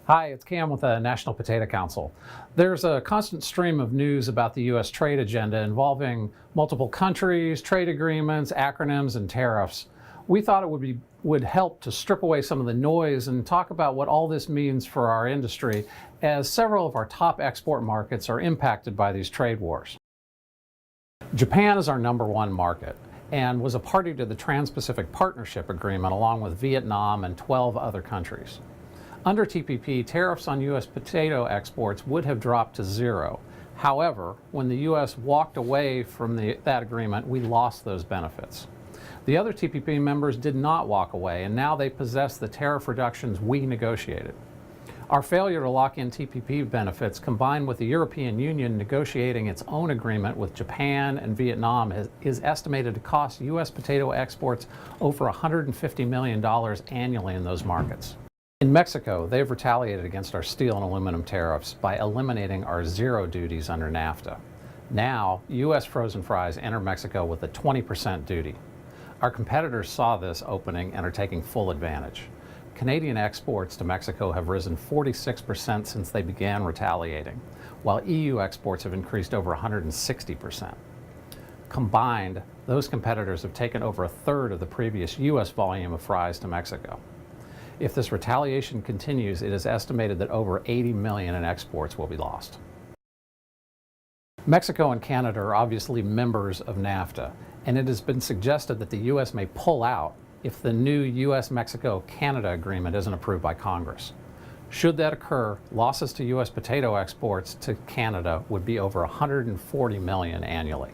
Hi, it's Cam with the National Potato Council. There's a constant stream of news about the U.S. trade agenda involving multiple countries, trade agreements, acronyms, and tariffs. We thought it would help to strip away some of the noise and talk about what all this means for our industry, as several of our top export markets are impacted by these trade wars. Japan is our #1 market and was a party to the Trans-Pacific Partnership Agreement along with Vietnam and 12 other countries. Under TPP, tariffs on U.S. potato exports would have dropped to 0. However, when the U.S. walked away from that agreement, we lost those benefits. The other TPP members did not walk away, and now they possess the tariff reductions we negotiated. Our failure to lock in TPP benefits, combined with the European Union negotiating its own agreement with Japan and Vietnam, is estimated to cost U.S. potato exports over $150 million annually in those markets. In Mexico, they've retaliated against our steel and aluminum tariffs by eliminating our 0 duties under NAFTA. Now, U.S. frozen fries enter Mexico with a 20% duty. Our competitors saw this opening and are taking full advantage. Canadian exports to Mexico have risen 46% since they began retaliating, while EU exports have increased over 160%. Combined, those competitors have taken over 1/3 of the previous U.S. volume of fries to Mexico. If this retaliation continues, it is estimated that over $80 million in exports will be lost. Mexico and Canada are obviously members of NAFTA, and it has been suggested that the U.S. may pull out if the new U.S.-Mexico-Canada agreement isn't approved by Congress. Should that occur, losses to U.S. potato exports to Canada would be over $140 million annually.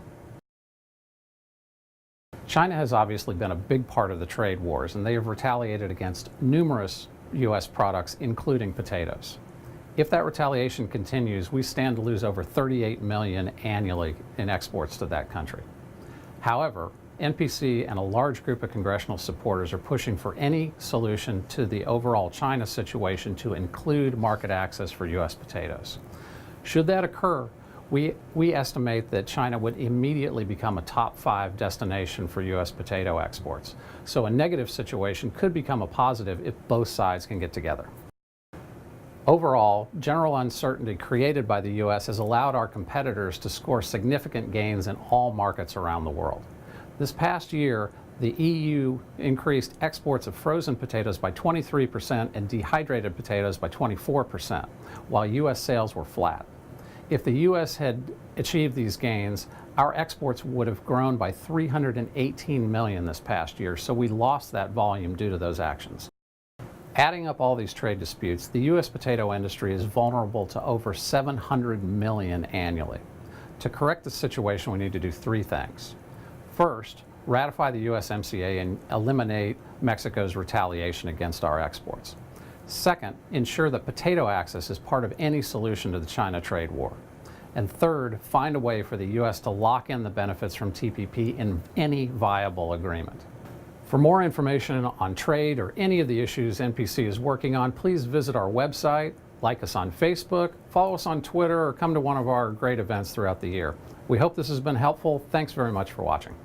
China has obviously been a big part of the trade wars, and they have retaliated against numerous U.S. products, including potatoes. If that retaliation continues, we stand to lose over $38 million annually in exports to that country. However, NPC and a large group of congressional supporters are pushing for any solution to the overall China situation to include market access for U.S. potatoes. Should that occur, we estimate that China would immediately become a top 5 destination for U.S. potato exports. So a negative situation could become a positive if both sides can get together. Overall, general uncertainty created by the U.S. has allowed our competitors to score significant gains in all markets around the world. This past year, the EU increased exports of frozen potatoes by 23% and dehydrated potatoes by 24%, while U.S. sales were flat. If the U.S. had achieved these gains, our exports would have grown by $318 million this past year, so we lost that volume due to those actions. Adding up all these trade disputes, the U.S. potato industry is vulnerable to over $700 million annually. To correct the situation, we need to do 3 things. First, ratify the USMCA and eliminate Mexico's retaliation against our exports. Second, ensure that potato access is part of any solution to the China trade war. And third, find a way for the U.S. to lock in the benefits from TPP in any viable agreement. For more information on trade or any of the issues NPC is working on, please visit our website, like us on Facebook, follow us on Twitter, or come to one of our great events throughout the year. We hope this has been helpful. Thanks very much for watching.